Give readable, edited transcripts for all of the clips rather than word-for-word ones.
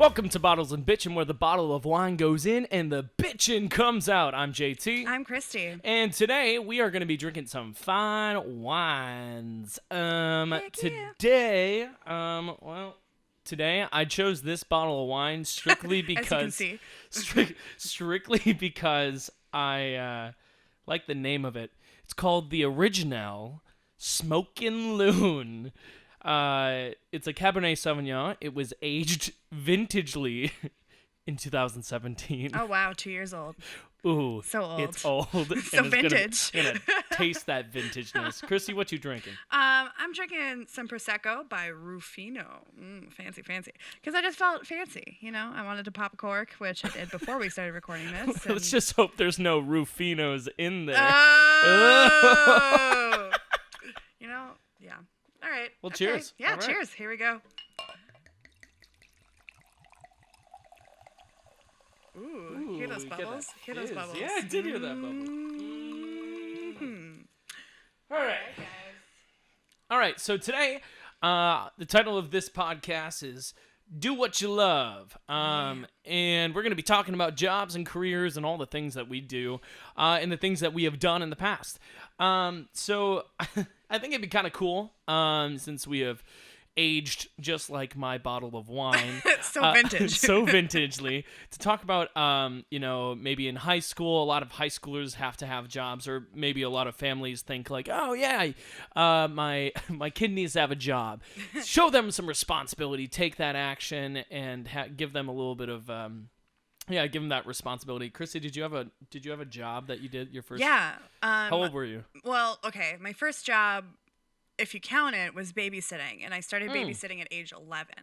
Welcome to Bottles and Bitchin, where the bottle of wine goes in and the bitchin comes out. I'm JT. I'm Christy. And today we are going to be drinking some fine wines. Today I chose this bottle of wine strictly because strictly because I like the name of it. It's called the Original Smokin' Loon. It's a Cabernet Sauvignon. It was aged vintagely in 2017. Oh wow, 2 years old. Ooh, so old. It's old. So vintage. Gonna taste that vintageness. Chrissy, what you drinking? I'm drinking some Prosecco by Rufino. Fancy. Because I just felt fancy, you know. I wanted to pop a cork, which I did before we started recording this. Let's just hope there's no Rufinos in there. Oh! You know, yeah. All right. Well, okay. cheers. Yeah, All right. cheers. Here we go. Ooh, hear those bubbles? Hear those bubbles. Yeah, I did hear that bubble. All right. Guys. All right, so today, the title of this podcast is Do What You Love. And we're going to be talking about jobs and careers and all the things that we do and the things that we have done in the past. So I think it'd be kind of cool since we have aged just like my bottle of wine. So vintage. So vintagely. To talk about, maybe in high school, a lot of high schoolers have to have jobs, or maybe a lot of families think like, oh yeah, my kid needs to have a job. Show them some responsibility, take that action, and give them a little bit of, give them that responsibility. Chrissy, did you have a job that you did your first? Yeah. How old were you? Well, okay, my first job, if you count it, was babysitting, and I started babysitting at age 11.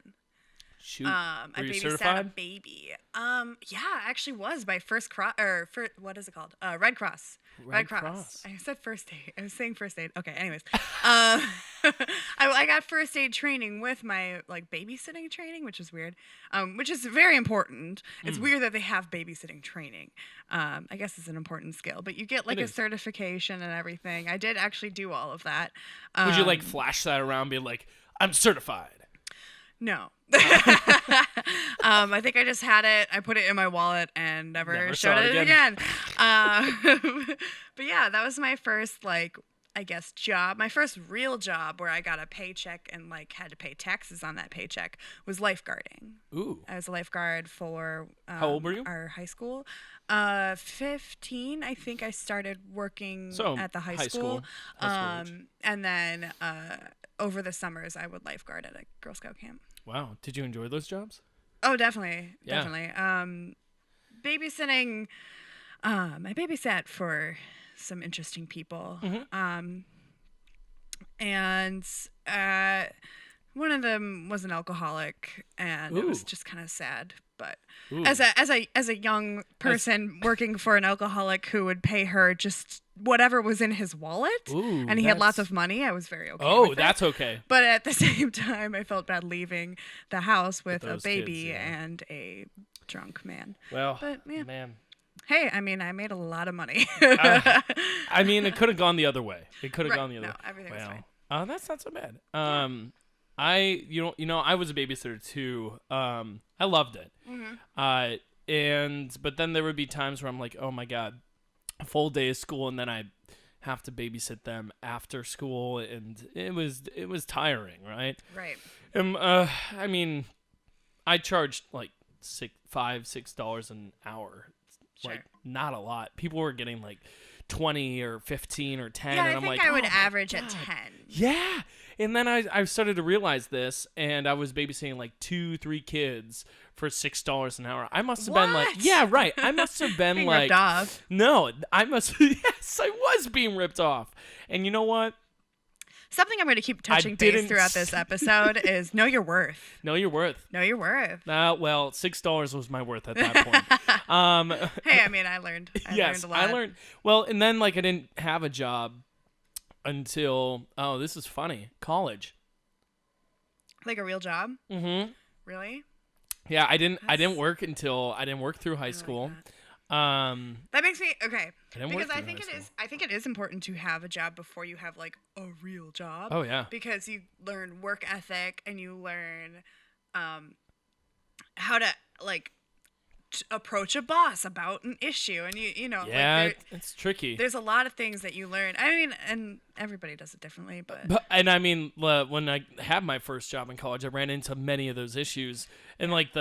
Shoot. I Were you babysat certified? a baby. Yeah, I actually was by first cross, what is it called? Red Cross. Red Cross. I said first aid. I was saying first aid. Okay, anyways. I got first aid training with my babysitting training, which is weird. Which is very important. It's weird that they have babysitting training. I guess it's an important skill, but you get a certification and everything. I did actually do all of that. Would you flash that around and be like, I'm certified? No. I think I just had it. I put it in my wallet and never showed it again. But yeah, that was my first job. My first real job where I got a paycheck and had to pay taxes on that paycheck was lifeguarding. Ooh. I was a lifeguard for How old were you? Our high school. 15. I think I started working at the high school. And then over the summers I would lifeguard at a Girl Scout camp. Wow. Did you enjoy those jobs? Oh, definitely. Yeah. Definitely. Babysitting, I babysat for some interesting people. Mm-hmm. And one of them was an alcoholic, and it was just kind of sad. But as a young person working for an alcoholic who would pay her just whatever was in his wallet, and he had lots of money, I was very okay. Oh, with that's it. Okay. But at the same time, I felt bad leaving the house with a baby kids, and a drunk man. Well, but, yeah. man. Hey, I mean, I made a lot of money. It could have gone the other way. It could have gone the other way. No, everything was fine. That's not so bad. I was a babysitter too. I loved it. Mm-hmm. But then there would be times where I'm like, oh my God, a full day of school, and then I have to babysit them after school, and it was tiring, right? Right. I charged $5-6 an hour. Sure. Not a lot. People were getting 20 or 15 or 10, yeah, and I'm I think I would average God. at 10. Yeah. And then I started to realize this, and I was babysitting 2-3 kids for $6 an hour. I must have been yeah, right. I must have been being ripped off. No, yes, I was being ripped off. And you know what? Something I'm going to keep touching base throughout this episode is know your worth. Know your worth. Know your worth. Well, $6 was my worth at that point. Hey, I learned. I learned a lot. I learned. Well, and then I didn't have a job until this is funny, college. Like a real job? Mm-hmm. Really? Yeah, I didn't work through high school. That makes me okay because I think it is important to have a job before you have a real job. Oh yeah. Because you learn work ethic and you learn how to like approach a boss about an issue, and Yeah, like it's tricky. there's a lot of things that you learn. I mean, and everybody does it differently, but And I mean, when I had my first job in college, I ran into many of those issues. And like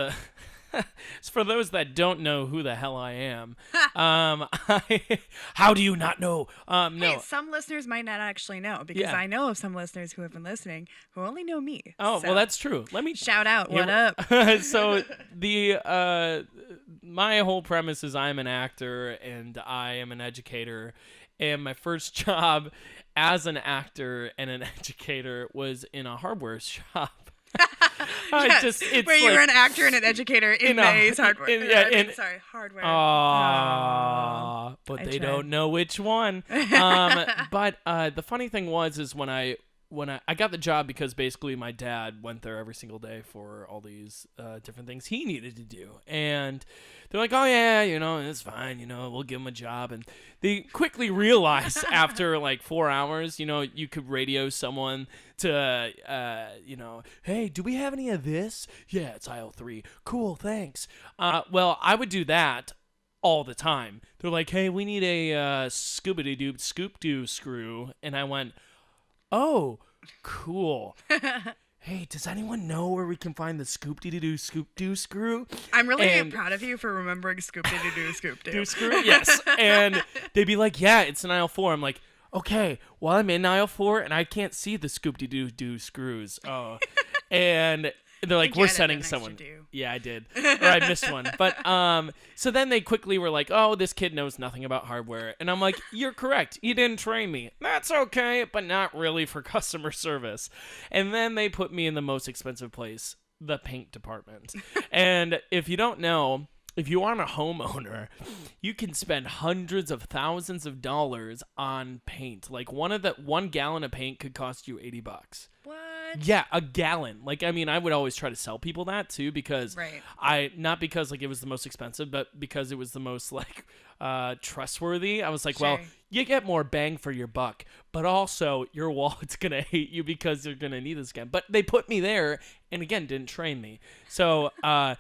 for those that don't know who the hell I am, how do you not know? No. hey, some listeners might not actually know, because Yeah. I know of some listeners who have been listening who only know me. Oh, So, well, that's true. Let me shout out. What Yeah, up? So my whole premise is I'm an actor and I am an educator, and my first job as an actor and an educator was in a hardware shop. Yes, where you were an actor and an educator in May's hardware. Hardware. But I they tried. don't know which one. But the funny thing is when I got the job because basically my dad went there every single day for all these different things he needed to do, and they're like, oh yeah, it's fine, we'll give him a job. And they quickly realized after like 4 hours, you could radio someone to hey, do we have any of this? Yeah, it's aisle 3. Cool, thanks. Well, I would do that all the time. They're like, hey, we need a scoobididy scoop do screw, and I went, oh, cool. Hey, does anyone know where we can find the scoop-dee-doo scoop-doo screw? I'm really proud of you for remembering scoop-dee-doo scoop-doo. Do screw? Yes. And they'd be like, yeah, it's in aisle 4. I'm like, okay, well, I'm in aisle 4, and I can't see the scoop-dee-doo screws. Oh. And they're like, we're sending someone. Yeah, I did. Or I missed one. But so then they quickly were like, oh, this kid knows nothing about hardware. And I'm like, you're correct. You didn't train me. That's okay, but not really for customer service. And then they put me in the most expensive place, the paint department. And if you don't know, if you aren't a homeowner, you can spend hundreds of thousands of dollars on paint. Like 1 gallon of paint could cost you $80. What? Yeah, a gallon. Like, I mean, I would always try to sell people that too, because not because like it was the most expensive, but because it was the most like trustworthy. I was like, well, you get more bang for your buck, but also your wallet's gonna hate you because you're gonna need this again. But they put me there, and again, didn't train me. So, I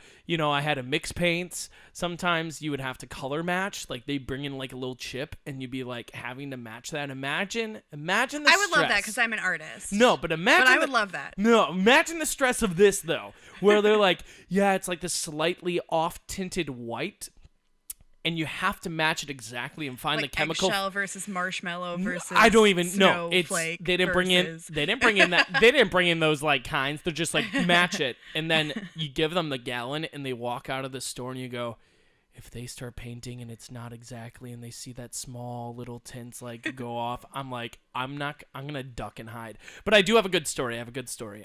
had to mix paints. Sometimes you would have to color match. Like they bring in like a little chip, and you'd be like having to match that. Imagine the I would stress. love that because I'm an artist. No, but imagine. But I would love that. No, imagine the stress of this though, where they're like, yeah, it's like this slightly off tinted white, and you have to match it exactly and find like the chemical. Eggshell versus marshmallow versus. I don't even know. It's snowflake they didn't bring in. They didn't bring in that. They didn't bring in those like kinds. They're just like match it, and then you give them the gallon, and they walk out of the store, and you go, if they start painting and it's not exactly, and they see that small little tints like go off, I'm like, I'm gonna duck and hide. But I do have a good story.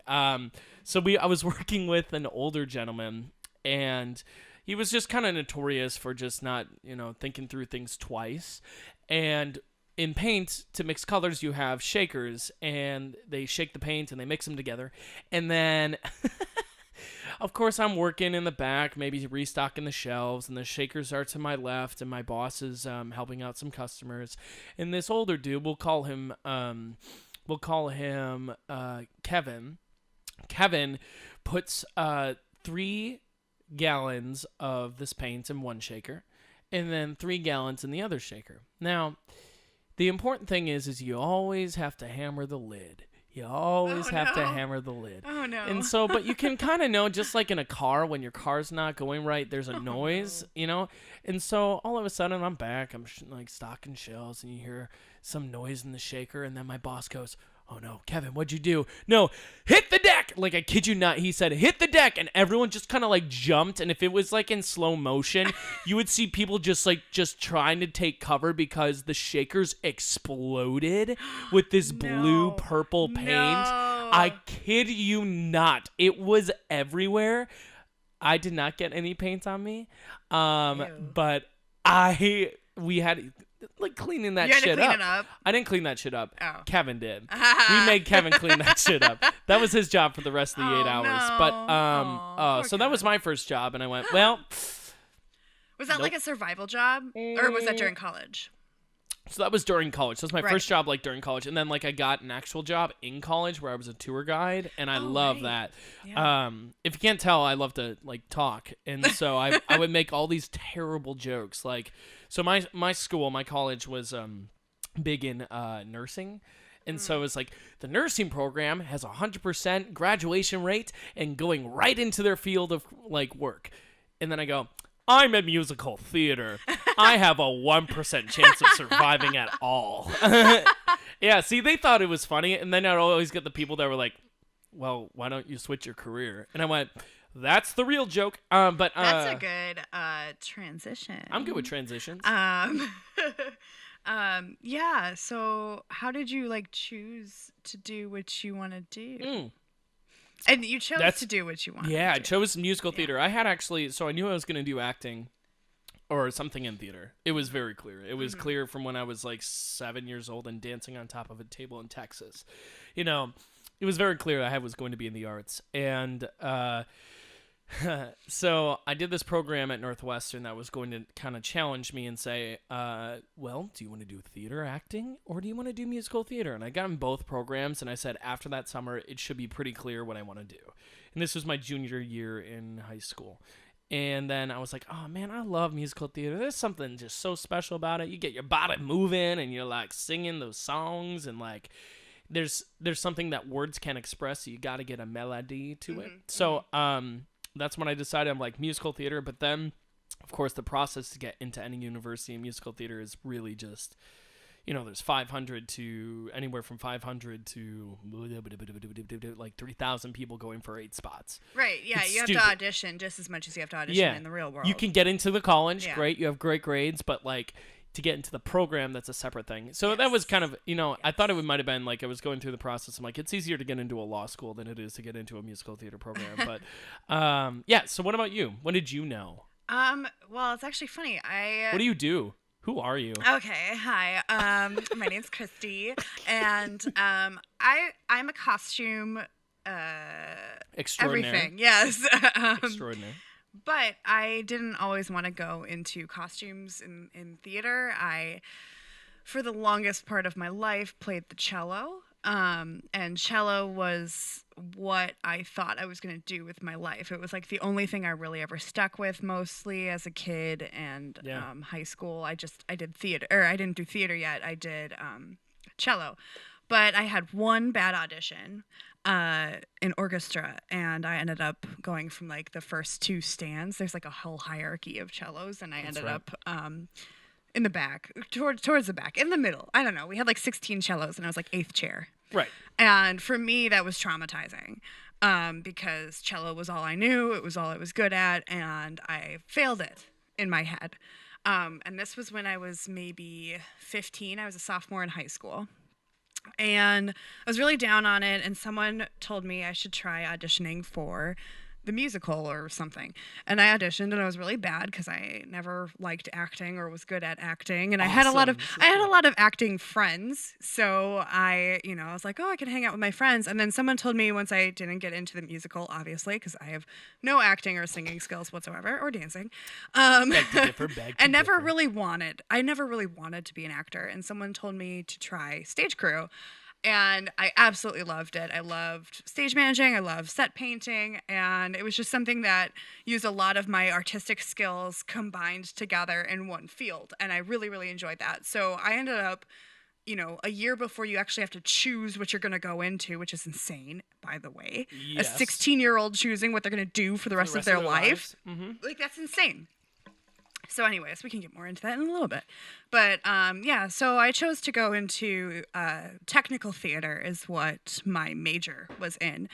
I was working with an older gentleman, and he was just kind of notorious for just not, thinking through things twice. And in paint, to mix colors, you have shakers, and they shake the paint and they mix them together. And then of course, I'm working in the back, maybe restocking the shelves, and the shakers are to my left, and my boss is helping out some customers. And this older dude, we'll call him Kevin. Kevin puts 3 gallons of this paint in one shaker, and then 3 gallons in the other shaker. Now, the important thing is you always have to hammer the lid. You always have to hammer the lid. Oh, no. And so, but you can kind of know, just like in a car, when your car's not going right, there's a noise, And so all of a sudden I'm back, I'm like stocking shelves, and you hear some noise in the shaker, and then my boss goes, oh no, Kevin, what'd you do? No, hit the deck! Like, I kid you not, he said, hit the deck! And everyone just kind of like jumped, and if it was like in slow motion, you would see people just trying to take cover because the shakers exploded with this blue-purple paint. No. I kid you not. It was everywhere. I did not get any paint on me. But we had like cleaning that shit up. It up. I didn't clean that shit up. Oh. Kevin did. We made Kevin clean that shit up. That was his job for the rest of the 8 hours. No. But so that was my first job, and I went, well. Was that like a survival job, or was that during college? So that was during college. So that was my Right. first job, like, during college. And then, like, I got an actual job in college where I was a tour guide, and I love right. that. Yeah. If you can't tell, I love to, like, talk. And so I would make all these terrible jokes. Like, so my school, my college was big in nursing. And so it's like the nursing program has a 100% graduation rate and going right into their field of like work. And then I go, I'm in musical theater. I have a 1% chance of surviving at all. Yeah, see, they thought it was funny. And then I'd always get the people that were like, well, why don't you switch your career? And I went, that's the real joke. But That's a good transition. I'm good with transitions. Yeah. So how did you like choose to do what you want to do? And you chose to do what you wanted. Yeah, to I do. chose musical theater. I had actually, so I knew I was going to do acting or something in theater. It was very clear. It was clear from when I was like 7 years old and dancing on top of a table in Texas. You know, it was very clear I was going to be in the arts. And so I did this program at Northwestern that was going to kind of challenge me and say, well, do you want to do theater acting or do you want to do musical theater? And I got in both programs, and I said after that summer, it should be pretty clear what I want to do. And this was my junior year in high school. And then I was like, oh, man, I love musical theater. There's something just so special about it. You get your body moving and you're like singing those songs, and like there's something that words can't express. So you got to get a melody to it. So, that's when I decided I'm like musical theater. But then, of course, the process to get into any university in musical theater is really just, you know, there's 500 to anywhere from 500 to like 3,000 people going for 8 spots. Right. Yeah. It's you have stupid. to audition just as much as you have to audition in the real world. You can get into the college, Yeah. great. You have great grades, but like to get into the program, that's a separate thing. So that was kind of, you know, I thought it might have been like I was going through the process. I'm like, it's easier to get into a law school than it is to get into a musical theater program. But yeah. So what about you? What did you know? Well, it's actually funny. What do you do? Who are you? Okay, hi. My name's Christy, and I'm a costume Extraordinary. everything. Yes. Extraordinary. But I didn't always want to go into costumes in theater. I, for the longest part of my life, played the cello. And cello was what I thought I was going to do with my life. It was like the only thing I really ever stuck with, mostly as a kid and high school. I did theater, or I didn't do theater yet. I did cello. But I had one bad audition in orchestra, and I ended up going from like the first 2 stands. There's like a whole hierarchy of cellos, and I ended up in the back, towards the back, in the middle. I don't know. We had like 16 cellos, and I was like 8th chair. Right. And for me, that was traumatizing because cello was all I knew. It was all I was good at, and I failed it in my head. And this was when I was maybe 15. I was a sophomore in high school. And I was really down on it, and someone told me I should try auditioning for the musical or something. And I auditioned, and I was really bad because I never liked acting or was good at acting. And I had a lot of acting friends. So I was like, oh, I can hang out with my friends. And then someone told me once I didn't get into the musical, obviously, because I have no acting or singing skills whatsoever, or dancing. Beg to differ, I never really wanted to be an actor. And someone told me to try stage crew. And I absolutely loved it. I loved stage managing. I loved set painting. And it was just something that used a lot of my artistic skills combined together in one field. And I really, really enjoyed that. So I ended up, a year before you actually have to choose what you're going to go into, which is insane, by the way. Yes. A 16-year-old choosing what they're going to do for the rest of their life. Mm-hmm. Like, that's insane. So anyways, we can get more into that in a little bit. But so I chose to go into technical theater is what my major was in.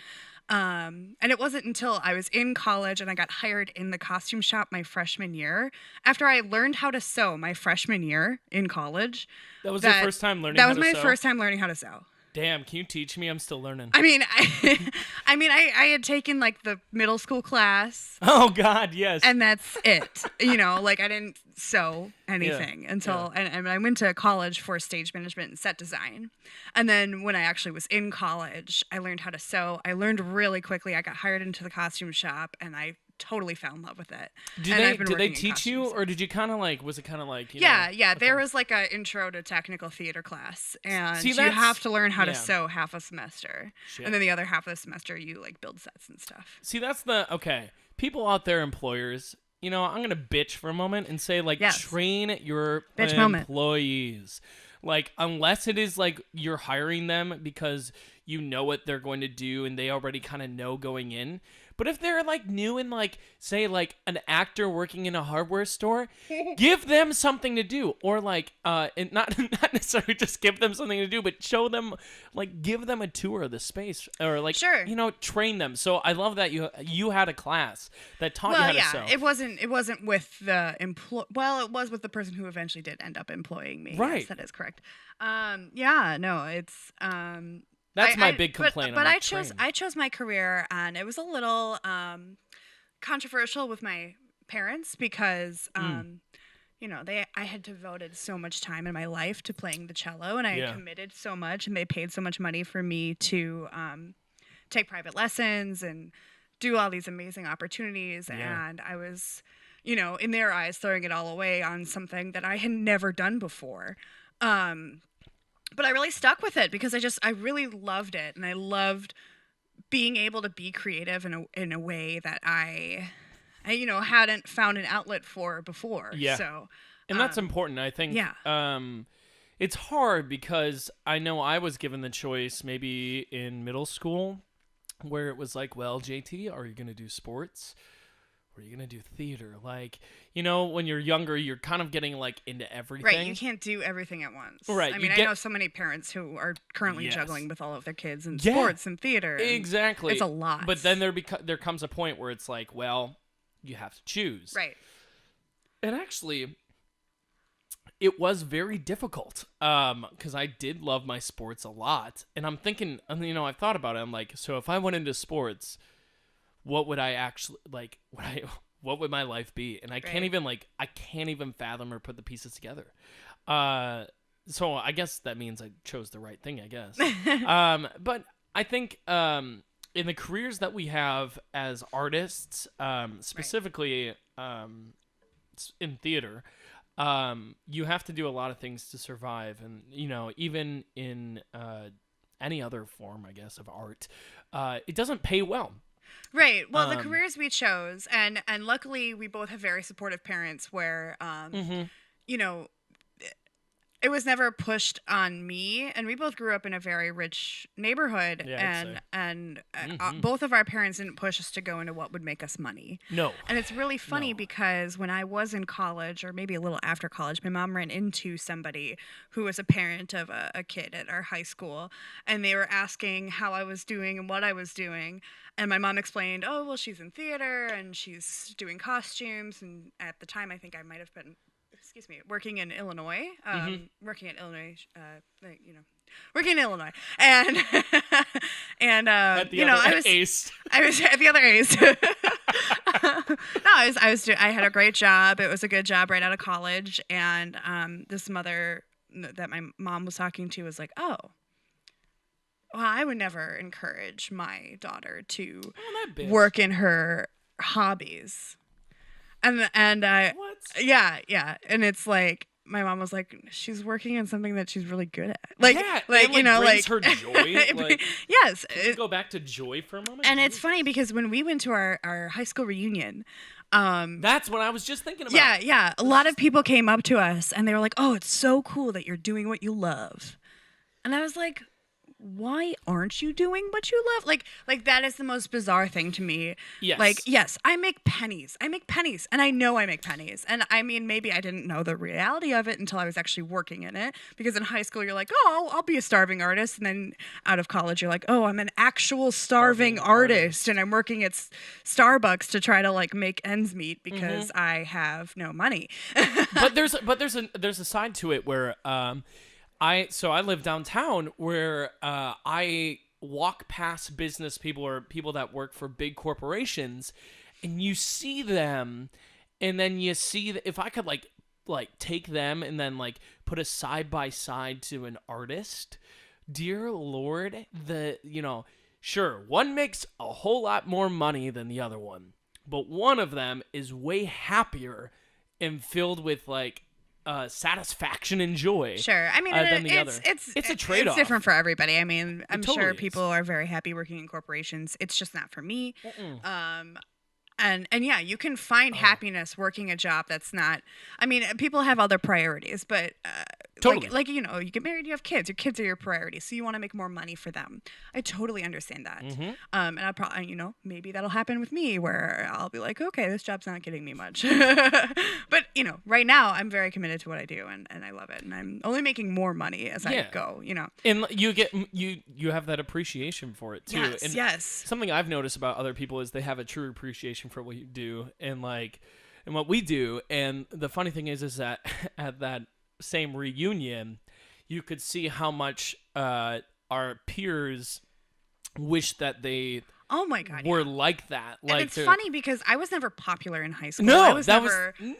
And it wasn't until I was in college and I got hired in the costume shop my freshman year, after I learned how to sew my freshman year in college. That was your first time learning how to sew? That was my first time learning how to sew. Damn, can you teach me? I'm still learning. I mean, I had taken like the middle school class. Oh God, yes. And that's it. Like I didn't sew anything until and I went to college for stage management and set design. And then when I actually was in college, I learned how to sew. I learned really quickly. I got hired into the costume shop, and I totally fell in love with it. Did And they I've been did they working in teach you, costumes or did you kind of like, was it kind of like, yeah, yeah. okay. There was like a intro to technical theater class, and See, you that's have to learn how to yeah. sew half a semester, Shit. and then the other half of the semester you like build sets and stuff. See, that's the okay. People out there, employers, I'm gonna bitch for a moment and say like, Yes. train your Bitch moment. employees. Like, unless it is like you're hiring them because you know what they're going to do and they already kind of know going in. But if they're like new and like, say like an actor working in a hardware store, give them something to do, or like, and not necessarily just give them something to do, but show them, like, give them a tour of the space, or like, Sure. train them. So I love that you had a class that taught you Well, how to yeah, sew. it wasn't with the Well, it was with the person who eventually did end up employing me. Right. Yes, that is correct. Yeah, no, it's That's my big complaint. But I'm I like, chose train. I chose my career, and it was a little controversial with my parents because I had devoted so much time in my life to playing the cello, and I Yeah. had committed so much, and they paid so much money for me to take private lessons and do all these amazing opportunities, Yeah. and I was, in their eyes, throwing it all away on something that I had never done before. But I really stuck with it because I really loved it, and I loved being able to be creative in a way that I hadn't found an outlet for before. Yeah. So, And that's important. I think yeah. it's hard because I know I was given the choice maybe in middle school where it was like, well, JT, are you going to do sports? Or are you going to do theater? Like, when you're younger, you're kind of getting like into everything. Right, you can't do everything at once. Right. I mean, I know so many parents who are currently Yes. juggling with all of their kids in Yeah. sports and theater. And Exactly. it's a lot. But then there comes a point where it's like, well, you have to choose. Right. And actually, it was very difficult because I did love my sports a lot. And I'm thinking, I've thought about it. I'm like, so if I went into sports, what would I actually, like, what would my life be? And I can't even fathom or put the pieces together. So I guess that means I chose the right thing, I guess. But I think in the careers that we have as artists, specifically in theater, you have to do a lot of things to survive. And, even in any other form, I guess, of art, it doesn't pay well. Right. Well, the careers we chose, and luckily we both have very supportive parents where, it was never pushed on me, and we both grew up in a very rich neighborhood, and both of our parents didn't push us to go into what would make us money. No. And it's really funny because when I was in college, or maybe a little after college, my mom ran into somebody who was a parent of a kid at our high school, and they were asking how I was doing and what I was doing. And my mom explained, oh, well, she's in theater and she's doing costumes. And at the time, I think I might have been, working in Illinois. Working in Illinois. And, At the other I was ace. I was at the other ace. I had a great job. It was a good job right out of college. And this mother that my mom was talking to was like, oh, well, I would never encourage my daughter to work in her hobbies. And What? yeah. And it's like, my mom was like, she's working in something that she's really good at. Like, brings her joy. Yes. Can we go back to joy for a moment? And it's funny because when we went to our high school reunion, that's what I was just thinking about. Yeah. A lot of people came up to us and they were like, oh, it's so cool that you're doing what you love. And I was like, why aren't you doing what you love? Like that is the most bizarre thing to me. Yes. Like, yes, I make pennies, and I know I make pennies. And I mean, maybe I didn't know the reality of it until I was actually working in it. Because in high school, you're like, oh, I'll be a starving artist. And then out of college, you're like, oh, I'm an actual starving artist. And I'm working at Starbucks to try to like make ends meet because I have no money. But there's a side to it where I live downtown where I walk past business people or people that work for big corporations, and you see them, and then you see that if I could like take them and then like put a side by side to an artist, dear Lord, sure, one makes a whole lot more money than the other one. but one of them is way happier and filled with like satisfaction and joy. Sure. I mean, than the it's other. It's a trade-off. It's different for everybody. I mean, I'm totally sure is. people are very happy working in corporations. It's just not for me. And yeah, you can find happiness working a job that's not. I mean, people have other priorities, but Totally. like you know, you get married, you have kids. Your kids are your priority, so you want to make more money for them. I totally understand that. And I'll probably, you know, maybe that'll happen with me where I'll be like, okay, this job's not getting me much. But you know, right now I'm very committed to what I do, and I love it, and I'm only making more money as I go. You know, and you get you have that appreciation for it too. Yes, and yes. Something I've noticed about other people is they have a true appreciation for what you do and what we do. And the funny thing is that at that same reunion, you could see how much our peers wish that they oh my God, were like that. And like it's funny because I was never popular in high school. No, I was that never, was no one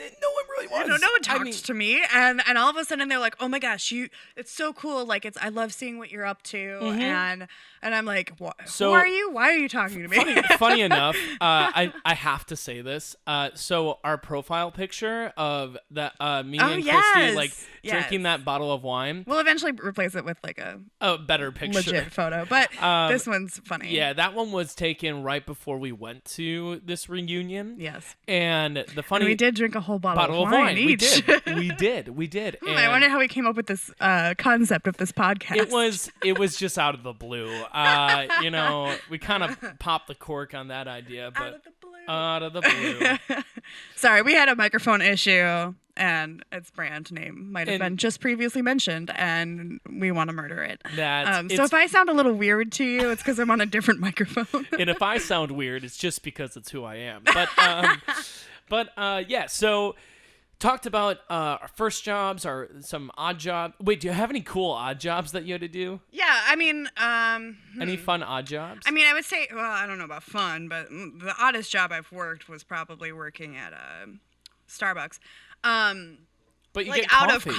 really was. No one talked to me, and all of a sudden they're like, "Oh my gosh, it's so cool! Like I love seeing what you're up to," and I'm like, "What? So, who are you? Why are you talking to me?" Funny enough, I have to say this. So our profile picture of that me and Christy like drinking that bottle of wine. We'll eventually replace it with like a better picture, legit photo, but this one's funny. Yeah, that one was taken right before we went to this reunion. Yes, and the funny we did drink a whole bottle of wine each. We did. And I wonder how we came up with this concept of this podcast. It was just out of the blue. You know, we kind of popped the cork on that idea, but out of the blue. Sorry, we had a microphone issue, and its brand name might have been just previously mentioned, and we want to murder it. So if I sound a little weird to you, it's because I'm on a different microphone. And if I sound weird, it's just because it's who I am. But yeah, so talked about our first jobs or some odd job. Wait, do you have any cool odd jobs that you had to do? Yeah, I mean, any fun odd jobs? I mean, I would say, well, I don't know about fun, but the oddest job I've worked was probably working at Starbucks. But you like get out coffee.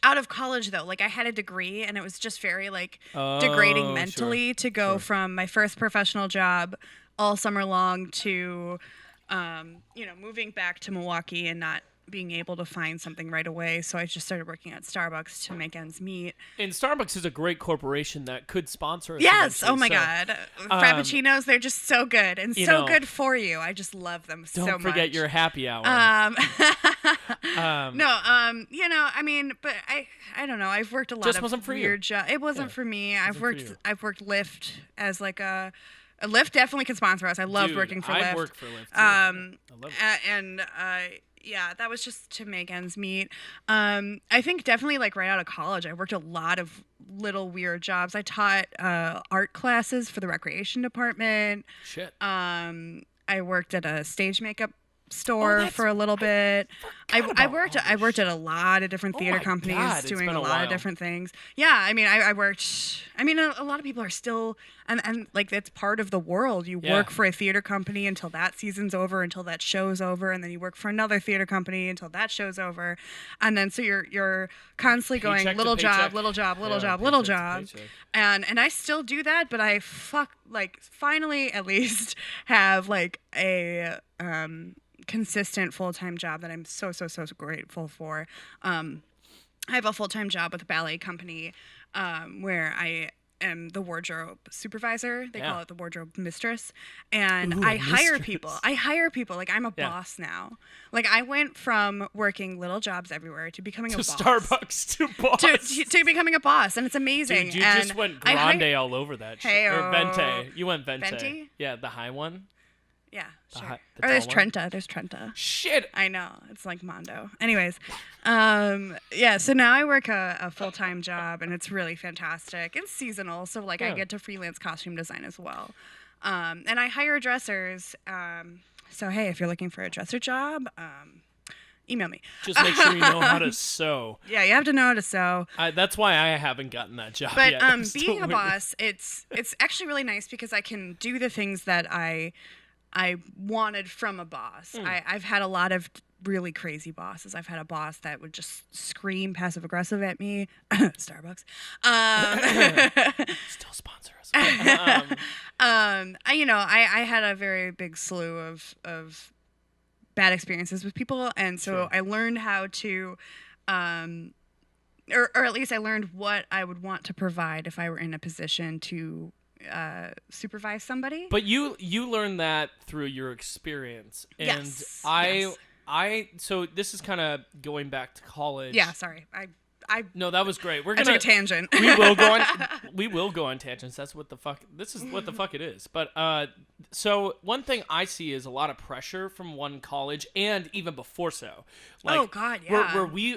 Out of college though, like I had a degree, and it was just very like degrading mentally to go from my first professional job all summer long to, you know, moving back to Milwaukee and not being able to find something right away. So I just started working at Starbucks to make ends meet. And Starbucks is a great corporation that could sponsor us. Yes. Oh my so, God. Frappuccinos, they're just so good and so good for you. I just love them so much. Don't forget your happy hour. You know, I mean, but I don't know. I've worked a lot of weird jobs. It wasn't for me. I've worked Lyft as like a Lyft definitely can sponsor us. I loved working for Lyft. I work for Lyft. I love it. Yeah, that was just to make ends meet. I think definitely like right out of college, I worked a lot of little weird jobs. I taught art classes for the recreation department. Shit. I worked at a stage makeup store for a little bit. I worked at a lot of different theater companies doing a lot of different things. Yeah, I mean, I worked. I mean, a lot of people are still and like it's part of the world. You work for a theater company until that season's over, until that show's over, and then you work for another theater company until that show's over, and then so you're constantly going little job, and I still do that, but I finally at least have like a consistent full-time job that I'm so grateful for. I have a full-time job with a ballet company where I am the wardrobe supervisor. They call it the wardrobe mistress. And I hire people. Like I'm a boss now. Like I went from working little jobs everywhere to becoming a boss. Starbucks to boss. To becoming a boss. And it's amazing. Dude, you just went grande all over that shit. Or Vente. You went Vente. Venti? Yeah, the high one. Yeah, sure. Or there's Trenta. There's Trenta. Shit. I know. It's like Mondo. Anyways, yeah, so now I work a full-time job, and it's really fantastic. It's seasonal, so like I get to freelance costume design as well. And I hire dressers. So, hey, if you're looking for a dresser job, email me. Just make sure you know how to sew. Yeah, you have to know how to sew. That's why I haven't gotten that job but, yet. But being a boss, it's actually really nice because I can do the things that I wanted from a boss. I've had a lot of really crazy bosses. I've had a boss that would just scream passive aggressive at me. Starbucks. Still sponsor us. I had a very big slew of bad experiences with people, and so Sure. I learned how to, or at least I learned what I would want to provide if I were in a position to supervise somebody. But you learned that through your experience, and Yes. Yes. I so this is kind of going back to college. Yeah. Sorry. I No, that was great. We're I gonna took a tangent. we will go on tangents. That's what the fuck. This is what the fuck it is. But so one thing I see is a lot of pressure from one college, and even before so. Like, Oh, God, yeah.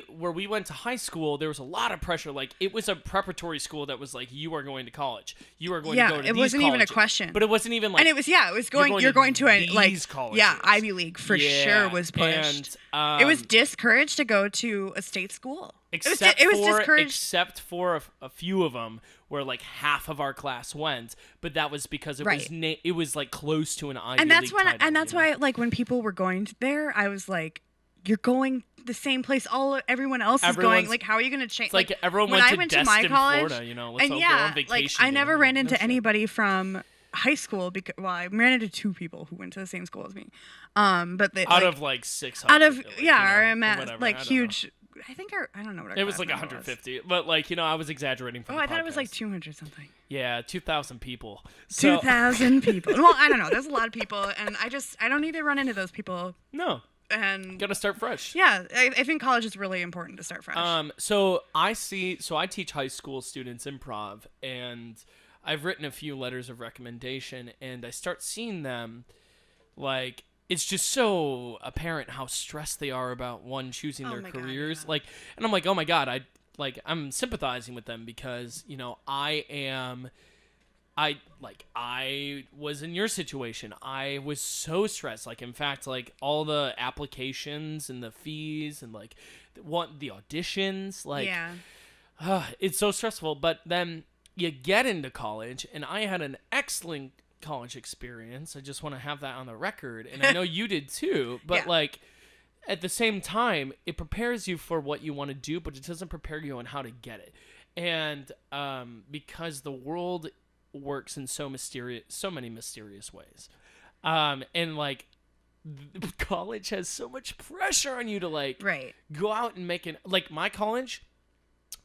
Where we went to high school, there was a lot of pressure. Like, it was a preparatory school that was like, you are going to college. You are going to go to it these wasn't even a colleges. question. But it wasn't even like. And it was you're going to a these colleges. yeah, Ivy League for Yeah, sure was pushed. and, It was discouraged to go to a state school. Except it was for discouraged. except for a few of them where like half of our class went, but that was because it Right. was it was like close to an Ivy And that's League title, and that's you know? why like when people were going there, I was like, you're going the same place everyone else is going. Everyone's- Like, how are you going to change? It's like everyone when went I to went to Destin, my college, Florida, you know, let's and all yeah, go on vacation. like I never together. ran into No shit. anybody from high school because I ran into 2 people who went to the same school as me. But they, out like, of like 600. out of like, yeah, you know, or or I'm at whatever, like I don't know. huge. I think I don't know what our It was class like number 150, but like, you know, I was exaggerating for Oh, the I thought it was like podcast. 200 something. Yeah, 2,000 people. So 2,000 people. Well, I don't know. There's a lot of people, and I don't need to run into those people. no, And gotta start fresh. yeah, I think college is really important to start fresh. So I teach high school students improv, and I've written a few letters of recommendation, and I start seeing them, like, it's just so apparent how stressed they are about choosing Oh their my God, careers. yeah. Like, and I'm like, oh my God, I'm sympathizing with them because, you know, I was in your situation. I was so stressed. Like, in fact, like all the applications and the fees and like the auditions, like, yeah. it's so stressful. But then you get into college, and I had an excellent college experience. I just want to have that on the record, and I know you did too. But Yeah. like, at the same time, it prepares you for what you want to do, but it doesn't prepare you on how to get it. And because the world works in so many mysterious ways, and like college has so much pressure on you to like Right. go out and make it. Like, my college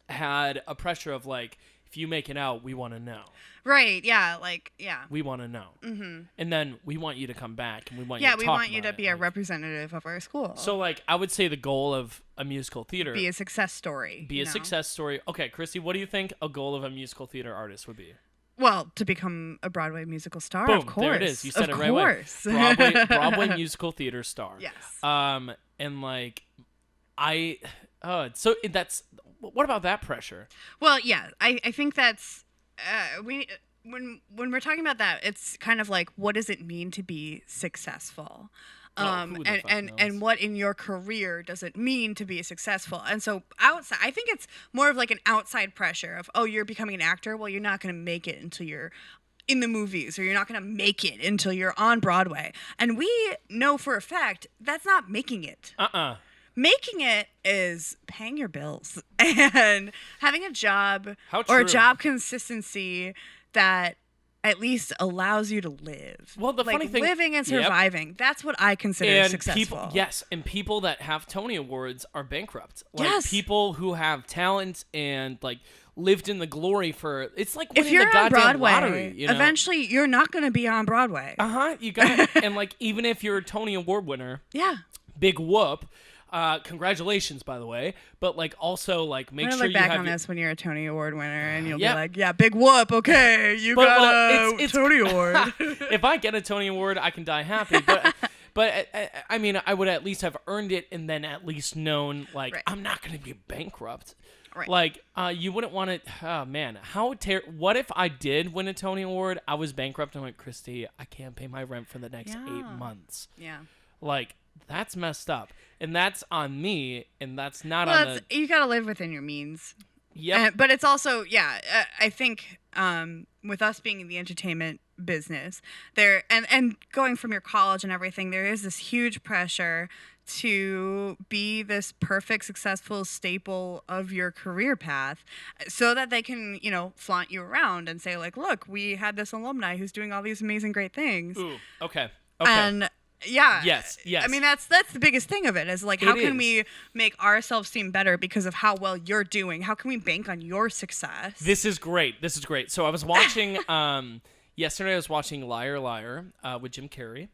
had a pressure of like, if you make it out, we want to know. Right. Yeah. Like, yeah. We want to know. Mm-hmm. And then we want you to come back, and we want you Yeah, to we talk want you about to it. be a Like, representative of our school. so like, I would say the goal of a musical theater be a success story. be you a know? success story. Okay, Christy, what do you think a goal of a musical theater artist would be? Well, to become a Broadway musical star, Boom, of course. there it is. You said of it right away. course. Broadway musical theater star. Yes. And like, so that's, what about that pressure? Well, yeah, I think that's when we're talking about that, it's kind of like, what does it mean to be successful? Who the fuck knows? And what in your career does it mean to be successful? And so outside, I think it's more of like an outside pressure of, oh, you're becoming an actor. Well, you're not going to make it until you're in the movies, or you're not going to make it until you're on Broadway. And we know for a fact that's not making it. Making it is paying your bills and having a job How or a true. job consistency that at least allows you to live. Well, the like funny thing- living and Yep. surviving, that's what I consider And successful. people that have Tony Awards are bankrupt. Like, Yes. people who have talent and like lived in the glory for, it's like If winning you're the on goddamn Broadway, lottery, you know? eventually you're not going to be on Broadway. You got and like, even if you're a Tony Award winner, Yeah. big whoop. Congratulations, by the way. But like, also like, make I'm sure gonna you look back have on your, this when you're a Tony Award winner, and you'll Yep. be like, "Yeah, big whoop, okay, you But, got well, a it's- Tony Award." if I get a Tony Award, I can die happy. But I mean, I would at least have earned it, and then at least known, like, Right. I'm not going to be bankrupt. Right. Like, you wouldn't want to. Oh man, what if I did win a Tony Award? I was bankrupt, and I went, Christy, I can't pay my rent for the next 8 Yeah. months. Yeah. Like, that's messed up, and that's on me, and that's not Well, on the. you got to live within your means. Yep. But it's also, yeah, I think with us being in the entertainment business, there and going from your college and everything, there is this huge pressure to be this perfect, successful staple of your career path so that they can, flaunt you around and say, like, look, we had this alumni who's doing all these amazing, great things. Ooh. Okay. And Yeah. Yes. I mean, that's the biggest thing of it is like, how It can is. we make ourselves seem better because of how well you're doing? How can we bank on your success? This is great. So I was watching yesterday. I was watching Liar Liar with Jim Carrey,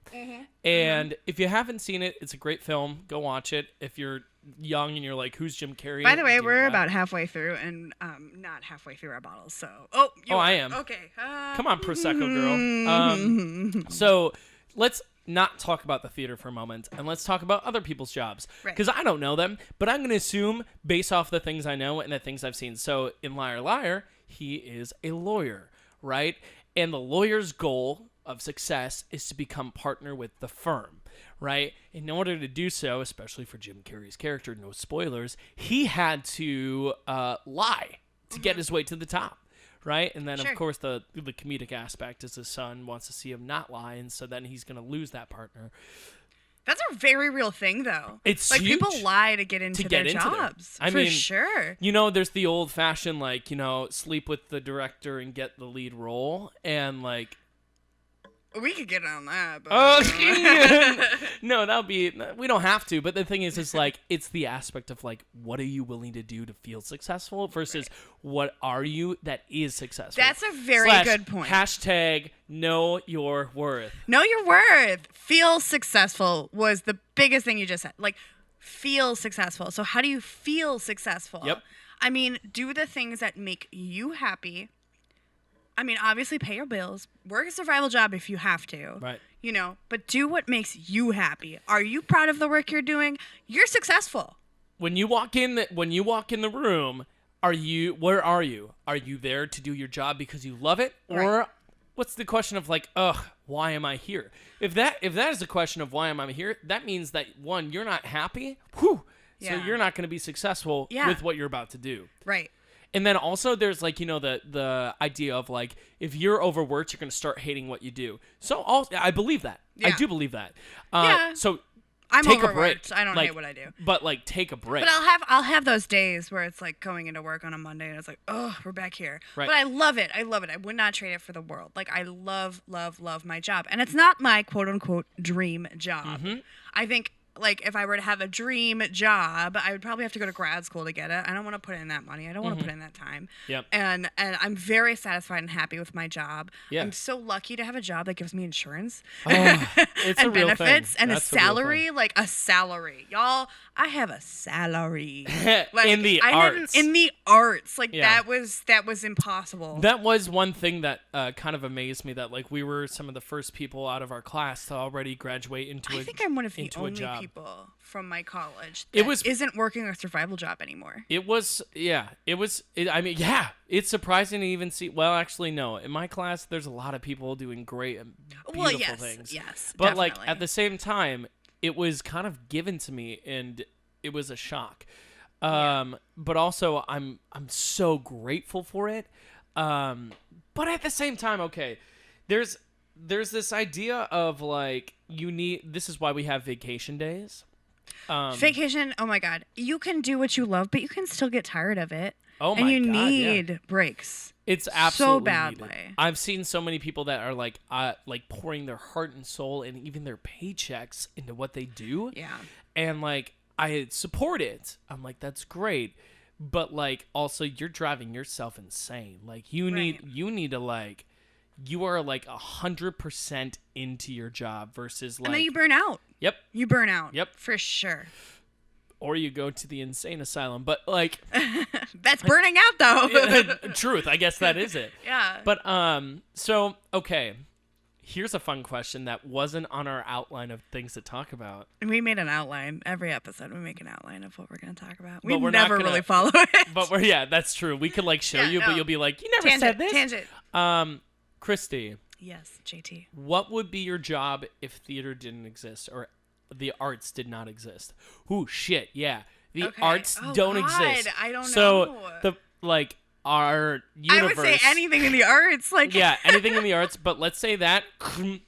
and if you haven't seen it, it's a great film. Go watch it. If you're young and you're like, "Who's Jim Carrey?" By the way, Dear we're God. about halfway through, and not halfway through our bottles. So, I am. Okay. Come on, Prosecco girl. So let's not talk about the theater for a moment, and let's talk about other people's jobs. Right. Because I don't know them, but I'm going to assume based off the things I know and the things I've seen. So in Liar Liar, he is a lawyer, right? And the lawyer's goal of success is to become partner with the firm, right? In order to do so, especially for Jim Carrey's character, no spoilers, he had to lie to get his way to the top. Right, and then Sure. of course the comedic aspect is his son wants to see him not lie, and so then he's gonna lose that partner. That's a very real thing, though. It's like huge people lie to get into their there. jobs. I for mean, sure. You know, there's the old fashioned like sleep with the director and get the lead role, and like. We could get on that. But No, that'll be. We don't have to. But the thing is like it's the aspect of like, what are you willing to do to feel successful versus what are you that is successful. That's a very / good point. Hashtag know your worth. Know your worth. Feel successful was the biggest thing you just said. Like, feel successful. So how do you feel successful? Yep. I mean, do the things that make you happy. I mean, obviously pay your bills, work a survival job if you have to. Right. But do what makes you happy. Are you proud of the work you're doing? You're successful. When you walk in the room, where are you? Are you there to do your job because you love it? Or Right. what's the question of like, ugh, why am I here? If that is the question of why am I here, that means that one, you're not happy. Whew. So Yeah. you're not going to be successful with what you're about to do. Right. And then also there's like, the idea of like, if you're overworked, you're going to start hating what you do. So I believe that. I Yeah. do believe that. Yeah. So I'm take overworked. a break. I don't Like, hate what I do. But like, take a break. But I'll have those days where it's like going into work on a Monday and it's like, oh, we're back here. Right. But I love it. I would not trade it for the world. Like, I love, love, love my job. And it's not my quote unquote dream job. Mm-hmm. I think like if I were to have a dream job, I would probably have to go to grad school to get it. I don't want to put in that money. I don't want to put in that time. Yep. And I'm very satisfied and happy with my job. Yeah. I'm so lucky to have a job that gives me insurance It's and a real thing. benefits and That's a a real salary, like a salary. Y'all, I have a salary. Like, In the I arts. in the arts. Like Yeah. that was impossible. That was one thing that kind of amazed me, that like we were some of the first people out of our class to already graduate into I think I'm one of the into a only job. people from my college It that was- isn't working a survival job anymore. It's surprising to even see. Well, actually, no. In my class, there's a lot of people doing great and beautiful Well, yes, things. yes, But like definitely. at the same time, it was kind of given to me, and it was a shock. But also, I'm so grateful for it. But at the same time, okay, there's this idea of like this is why we have vacation days. Vacation, oh my God. You can do what you love, but you can still get tired of it. Oh and my you God, yeah. need breaks. It's absolutely badly. needed. I've seen so many people that are like pouring their heart and soul and even their paychecks into what they do. Yeah. And like I support it. I'm like, that's great. But like also you're driving yourself insane. Like you need to like, you are like 100% into your job versus like, And then you burn out. Yep. You burn out. Yep. For sure. Or you go to the insane asylum. But like That's burning out though. truth, I guess that is it. Yeah. But so okay. Here's a fun question that wasn't on our outline of things to talk about. We made an outline. Every episode we make an outline of what we're going to talk about. We we're not never gonna- really follow it. But that's true. We could like show Yeah, you, no. but you'll be like, you never said this. Tangent. Christy, Yes, JT. what would be your job if theater didn't exist or the arts did not exist? Ooh, shit, yeah. The Okay. arts Oh, don't God, exist. I don't so know. the like our I universe. would say anything in the arts. Like Yeah, anything in the arts. But let's say that in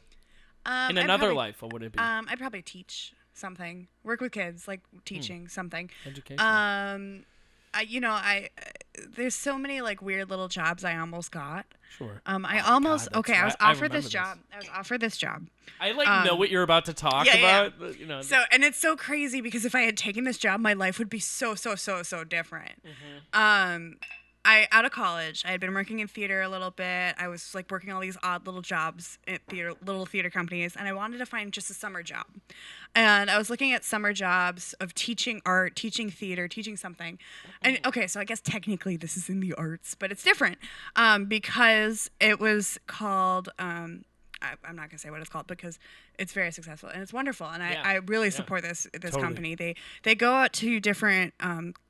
I'd another probably- life, what would it be? I'd probably teach something. Work with kids, like teaching something. Education. there's so many like weird little jobs I almost got. Sure. I Oh, almost God, that's I was right. I offered remember this job. I was offered this job. I know what you're about to talk yeah, yeah. about. But, So, and it's so crazy because if I had taken this job, my life would be so different. I out of college, I had been working in theater a little bit. I was like working all these odd little jobs at little theater companies, and I wanted to find just a summer job. And I was looking at summer jobs of teaching art, teaching theater, teaching something. And okay, so I guess technically this is in the arts, but it's different because it was called. I'm not gonna say what it's called because it's very successful and it's wonderful, and I really support this Totally. company. They go out to different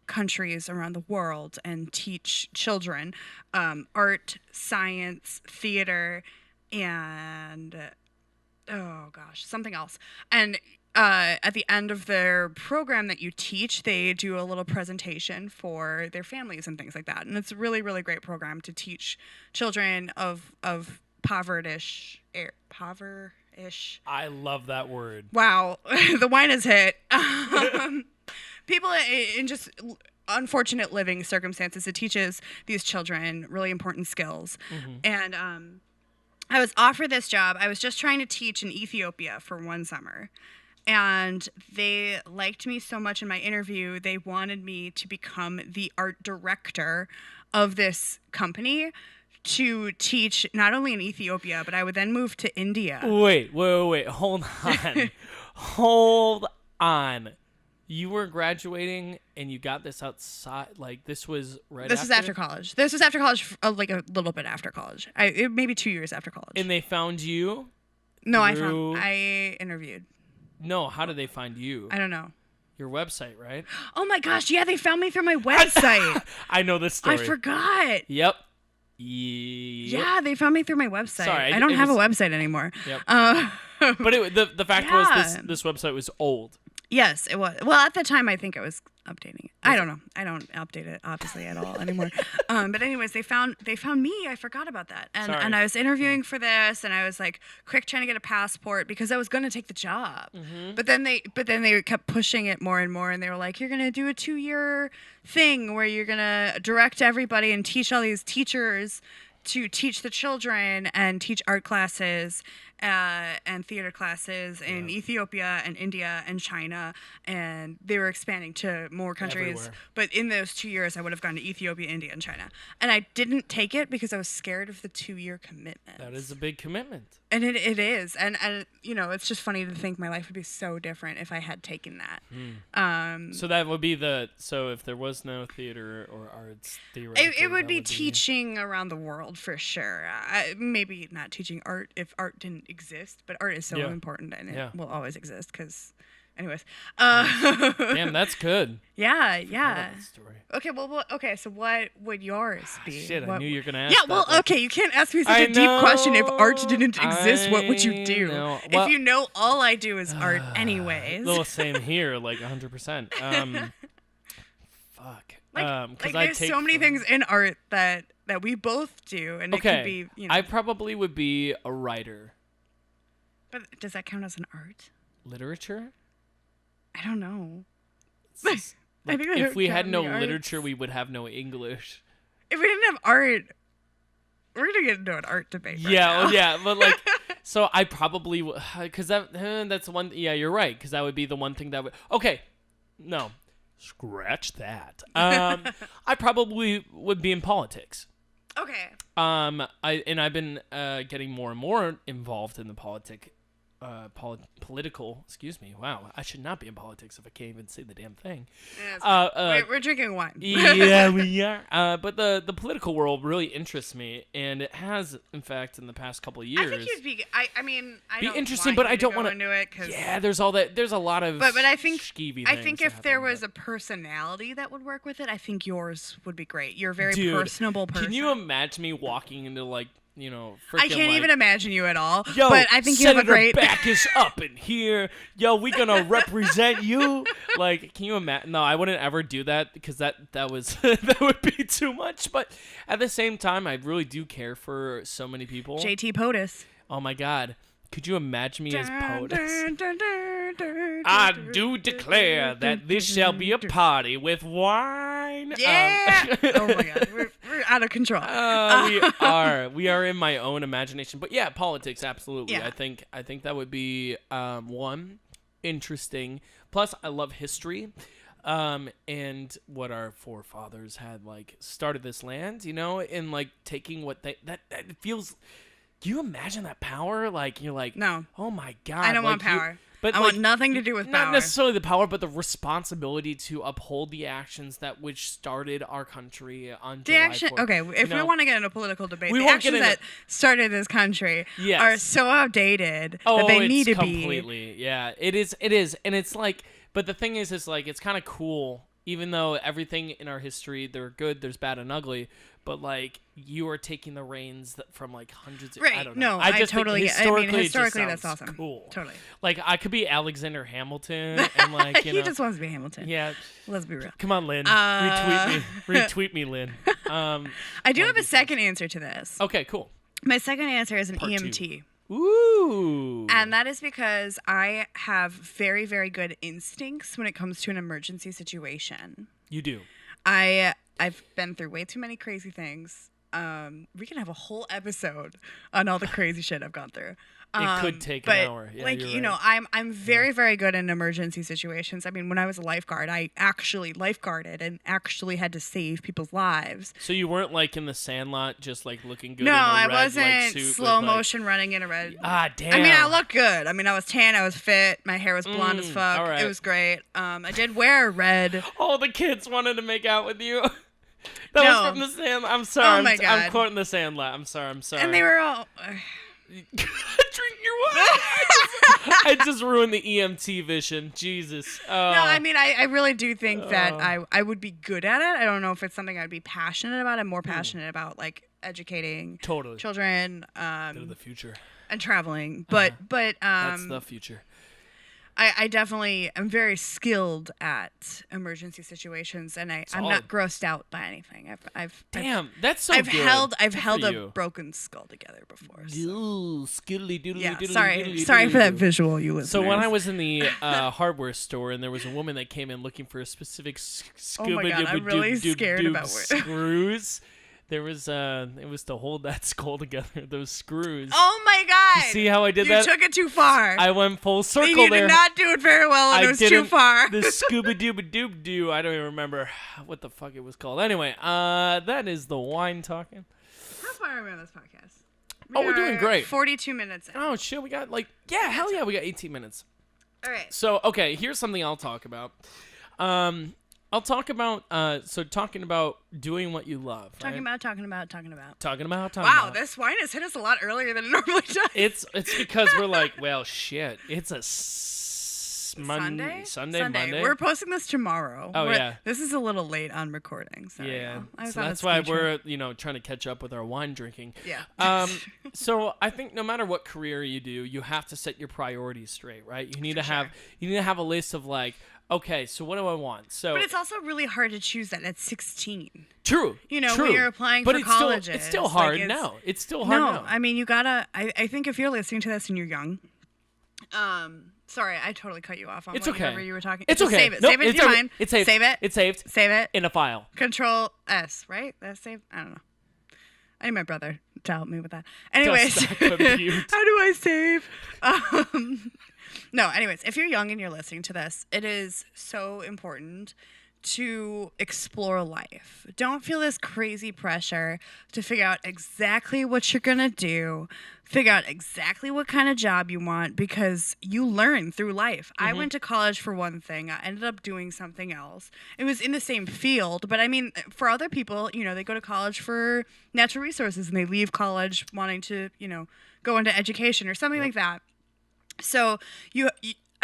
countries around the world and teach children art, science, theater, and oh gosh, something else. And at the end of their program that you teach, they do a little presentation for their families and things like that. And it's a really, really great program to teach children of poverish. I love that word. Wow, the wine has hit. People in just unfortunate living circumstances. It teaches these children really important skills. And I was offered this job. I was just trying to teach in Ethiopia for one summer. And they liked me so much in my interview, they wanted me to become the art director of this company to teach not only in Ethiopia, but I would then move to India. Wait. Hold on. Hold on. You were graduating and you got this outside. Like, this was right This was after college. This was after college, like a little bit after college. Maybe 2 years after college. And they found you? No, through... I interviewed. No, how did they find you? I don't know. Your website, right? Oh my gosh, yeah, they found me through my website. I know this story. I forgot. Yep. Yeah, they found me through my website. Sorry, I don't have a website anymore. Yep. But the fact was this website was old. Yes, it was. Well, at the time, I think I was updating it. I don't know. I don't update it obviously at all anymore. But anyways, they found me. I forgot about that. And I was interviewing for this, and I was like quick trying to get a passport because I was going to take the job. But then they kept pushing it more and more, and they were like, "You're going to do a 2-year thing where you're going to direct everybody and teach all these teachers to teach the children and teach art classes and theater classes in Ethiopia and India and China, and they were expanding to more countries. Everywhere. But in those 2 years, I would have gone to Ethiopia, India, and China. And I didn't take it because I was scared of the 2-year commitment. That is a big commitment. And it is. And you know, it's just funny to think my life would be so different if I had taken that. So that would be so if there was no theater or arts, theoretically, it would be teaching around the world for sure. Maybe not teaching art if art didn't exist, but art is so important and it will always exist because anyways. Damn, that's good. Yeah. I love that story. Okay, okay, so what would yours be? Shit, I knew you were going to ask Yeah, well, that. okay, you can't ask me such a deep question. If art didn't exist, what would you do? Well, if you know all I do is art anyways. Little same here, like 100%. Fuck. Like there's so many things in art that we both do, and it could be, you know. I probably would be a writer. But does that count as an art? Literature? I don't know. Like, I think if we had no arts. literature, we would have no English. If we didn't have art, we're gonna get into an art debate. But like, so I probably because that's one. Yeah, you're right. Because that would be the one thing that would. Okay, no, scratch that. I probably would be in politics. Okay. I've been getting more and more involved in the political. Excuse me. Wow, I should not be in politics if I can't even say the damn thing. We're drinking wine. Yeah, we are. But the political world really interests me, and it has, in fact, in the past couple of years. I think you'd be. I mean, I be don't interesting, want but you I don't want want to do it. Cause, yeah, there's all that. There's a lot of. But I think skeevy I things think that if there happen, was a personality that would work with it, I think yours would be great. You're a very Dude, personable person. Can you imagine me walking into like? You know, I can't even imagine you at all. Yo, but I think you have a great. Back is up in here. Yo, we gonna represent you. Like, can you imagine? No, I wouldn't ever do that because that was that would be too much. But at the same time, I really do care for so many people. JT POTUS. Oh my God, could you imagine me as POTUS? I do declare that this shall be a party with wine Yeah. Oh my God, we're out of control. We are in my own imagination, but yeah, politics, absolutely. Yeah. I think that would be one interesting. Plus, I love history, and what our forefathers had like started this land, and like taking what that it feels. Do you imagine that power? Like you're like, No. oh my God, I don't want like, power. But I like, want nothing to do with not power. necessarily the power, but the responsibility to uphold the actions that which started our country on The July action. 4th. Okay, if we want to get into a political debate, We the won't get actions into- that started this country Yes. are so outdated Oh, that they it's need to be. completely. Yeah, it is, and it's like, but the thing is like, it's kind of cool, even though everything in our history, they're good, there's bad and ugly, but like you are taking the reins from like hundreds of, Right. I don't know. No, I just totally. think historically, it just historically, that's sounds awesome. cool. Totally. Like I could be Alexander Hamilton, and like He just wants to be Hamilton. yeah. Let's be real. Come on, Lynn. Retweet me, Lynn. I do have a second answer to this. Okay, cool. My second answer is an Part two. EMT. Ooh. And that is because I have very, very good instincts when it comes to an emergency situation. You do. I've been through way too many crazy things. We can have a whole episode on all the crazy shit I've gone through. It could take an hour. Yeah, like you're right. right. I'm very, very good in emergency situations. I mean, when I was a lifeguard, I actually lifeguarded and actually had to save people's lives. So you weren't like in the Sandlot, just like looking good. No, in a I red, wasn't like, suit slow with, like- motion running in a red. Ah, damn. I mean, I looked good. I mean, I was tan. I was fit. My hair was blonde as fuck. all right. It was great. I did wear red. All the kids wanted to make out with you. That No. was from the Sandlot. I'm sorry. Oh my I'm God. quoting the Sandlot. I'm sorry. And they were all. Drink your water. I just ruined the EMT vision. Jesus. No, I mean, I really do think that I would be good at it. I don't know if it's something I'd be passionate about. I'm more passionate about like educating Totally. children Into the future. and traveling. But That's the future. I definitely am very skilled at emergency situations, and I'm not grossed out by anything. Damn, that's so I've good. held Good for a you. broken skull together before. So. Ooh, skiddly doodly Yeah, doodly sorry doodly for that doodly. visual, you listeners. So when I was in the hardware store and there was a woman that came in looking for a specific Oh my God, I'm really scared about what- screws, there was it was to hold that skull together. Those screws. Oh my God! You see how I did You that? took it too far. I went full circle you there. did not do it very well, and it was too far. The scooby-dooba-doob-doo. I don't even remember what the fuck it was called. Anyway, that is the wine talking. How far are we on this podcast? We're doing great. 42 minutes in. Oh, shit, we got hell yeah, we got 18 minutes. All right. So, okay, here's something I'll talk about. I'll talk about, talking about doing what you love. Talking right? about. Talking Wow, about. this wine has hit us a lot earlier than it normally does. It's because we're like, well, shit, it's a Sunday? Monday. We're posting this tomorrow. Oh, yeah. This is a little late on recording. So Yeah, I was so on a that's why ski trip. we're trying to catch up with our wine drinking. Yeah. So I think no matter what career you do, you have to set your priorities straight, right? You need to have a list of like, okay, so what do I want? So, But it's also really hard to choose that at 16. true. You know, true. when you're applying but for it's colleges. Still, it's still like, hard now. It's still hard No, now. I mean, you gotta. I think if you're listening to this and you're young, sorry, I totally cut you off on It's whatever okay. you were talking. It's Just okay. Save it. Nope, Save it in it's your okay. mind. It's saved. Save it. It's saved. Save it. In a file. Control S, right? That's saved. I don't know. I need my brother to help me with that. Anyways, Does not compute. how do I save? No, anyways, if you're young and you're listening to this, it is so important to explore life. Don't feel this crazy pressure to figure out exactly what you're going to do, figure out exactly what kind of job you want, because you learn through life. I went to college for one thing. I ended up doing something else. It was in the same field, but I mean, for other people, they go to college for natural resources and they leave college wanting to, go into education or something like that. So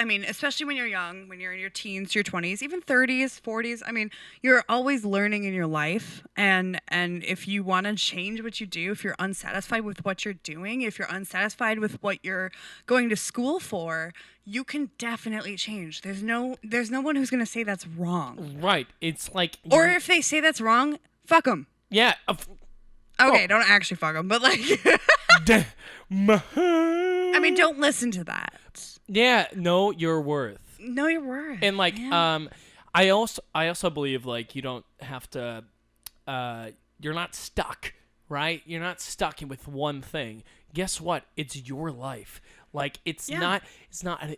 I mean, especially when you're young, when you're in your teens, your 20s, even 30s, 40s, I mean, you're always learning in your life. And if you want to change what you do, if you're unsatisfied with what you're doing, if you're unsatisfied with what you're going to school for, you can definitely change. There's no one who's going to say that's wrong. Right. It's like. Or if they say that's wrong, fuck them. Yeah. Okay, don't actually fuck them, but like. I mean, don't listen to that. Yeah. Know your worth. Know your worth. And like, man. I also believe like you don't have to you're not stuck, right? You're not stuck with one thing. Guess what? It's your life. Like Yeah.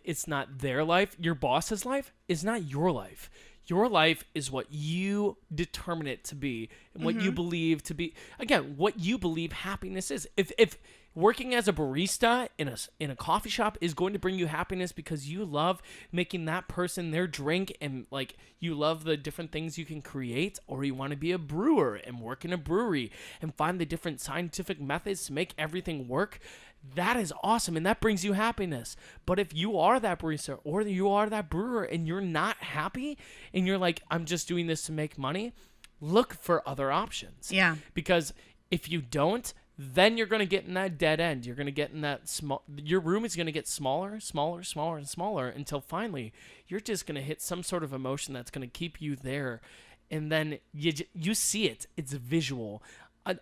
it's not their life. Your boss's life is not your life. Your life is what you determine it to be and what you believe to be. Again, what you believe happiness is. If working as a barista in a coffee shop is going to bring you happiness because you love making that person their drink and like you love the different things you can create, or you want to be a brewer and work in a brewery and find the different scientific methods to make everything work, that is awesome and that brings you happiness. But if you are that barista or you are that brewer and you're not happy and you're like, I'm just doing this to make money, look for other options. Yeah. Because if you don't, then you're going to get in that dead end. You're going to get in that your room is going to get smaller, smaller, smaller, and smaller until finally you're just going to hit some sort of emotion that's going to keep you there. And then you see it. It's visual.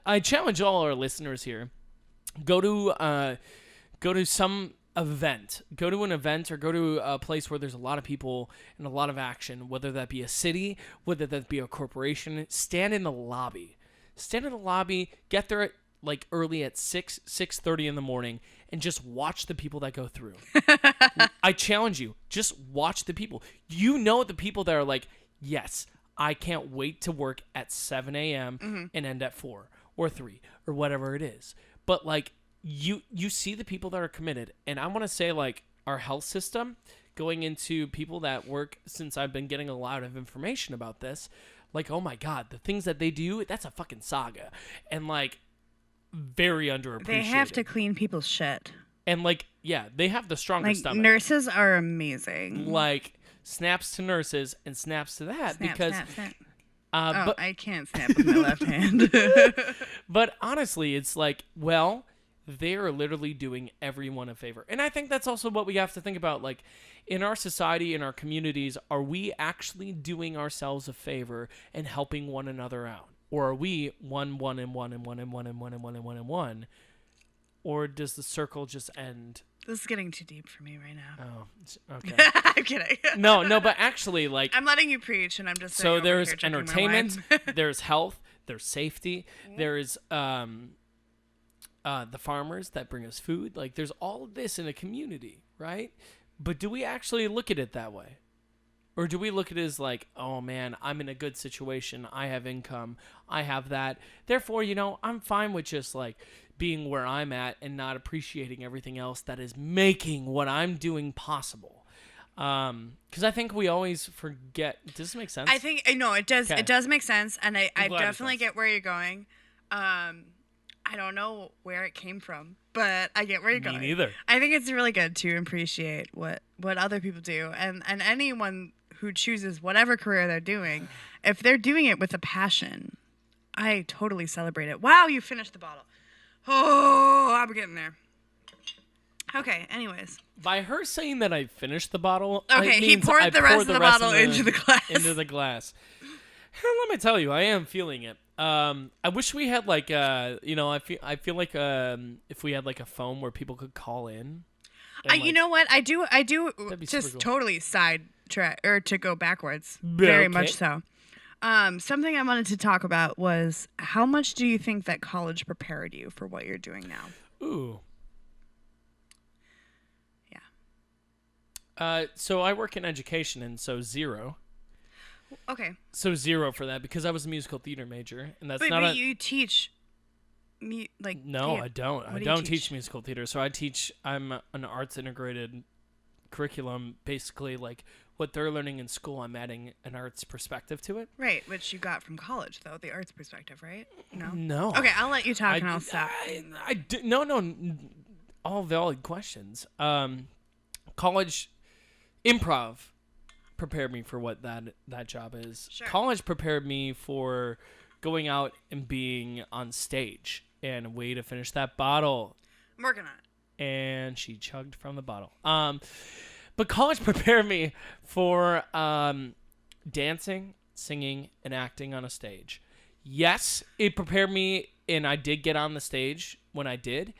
I challenge all our listeners here. Go to some event. Go to an event or go to a place where there's a lot of people and a lot of action, whether that be a city, whether that be a corporation. Stand in the lobby. Stand in the lobby, get there like early at 6:30 in the morning and just watch the people that go through. I challenge you, just watch the people. You know the people that are like, yes, I can't wait to work at 7 a.m. and end at 4 or 3 or whatever it is. But like you see the people that are committed. And I want to say like our health system going into people that work, since I've been getting a lot of information about this, like, oh my God, the things that they do, that's a fucking saga. And like very underappreciated. They have to clean people's shit. And like, yeah, they have the strongest Like stomach. nurses are amazing. Like snaps to nurses and snaps to that because snap. but I can't snap with my left hand. but honestly, it's like, well, they're literally doing everyone a favor. And I think that's also what we have to think about. Like in our society, in our communities, are we actually doing ourselves a favor and helping one another out? Or are we one, or does the circle just end? This is getting too deep for me right now. Oh, okay. I'm kidding. No, but actually, like, I'm letting you preach, and I'm just so sitting over there's here drinking my entertainment, wine. there's health, there's safety, there's the farmers that bring us food. Like, there's all of this in a community, right? But do we actually look at it that way? Or do we look at it as like, oh man, I'm in a good situation. I have income. I have that. Therefore, I'm fine with just like being where I'm at and not appreciating everything else that is making what I'm doing possible. Because I think we always forget. Does this make sense? I think, no, it does. Okay. It does make sense. And I glad it definitely does. get where you're going. I don't know where it came from, but I get where you're going. Me neither. I think it's really good to appreciate what other people do. And anyone who chooses whatever career they're doing, if they're doing it with a passion, I totally celebrate it. Wow, you finished the bottle. Oh, I'm getting there. Okay, anyways. By her saying that I finished the bottle, Okay, it he means poured I the rest of the bottle of into the glass. Into the glass. Let me tell you, I am feeling it. I wish we had like I feel like if we had like a phone where people could call in. And, You know what? I do be just super cool. totally sidetrack or to go backwards. Very okay. much so. Something I wanted to talk about was how much do you think that college prepared you for what you're doing now? Ooh. Yeah. So I work in education, and so 0. Okay. So 0 for that because I was a musical theater major, and that's But not you teach me like No, I don't. What I do you don't teach? teach musical theater. So I'm an arts integrated curriculum, basically like what they're learning in school, I'm adding an arts perspective to it. Right, which you got from college though, the arts perspective, right? No. No. Okay, I'll let you talk and I'll stop. No, all valid questions. College improv prepared me for what that job is. Sure. College prepared me for going out and being on stage. And a way to finish that bottle. I'm working on it. And she chugged from the bottle. But college prepared me for dancing, singing, and acting on a stage. Yes, it prepared me, and I did get on the stage when I did.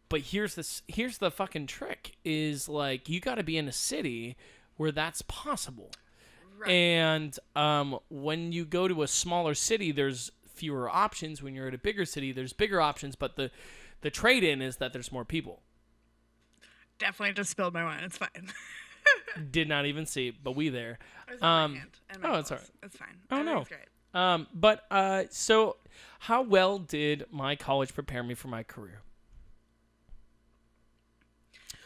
But here's the fucking trick: is like you got to be in a city where that's possible. Right. And when you go to a smaller city, there's fewer options. When you're at a bigger city, there's bigger options. But the trade-in is that there's more people. Definitely just spilled my wine. It's fine. Did not even see, but we there. It was on my hand and my it's all clothes. right. It's fine. Oh, no. Everything's great. So how well did my college prepare me for my career?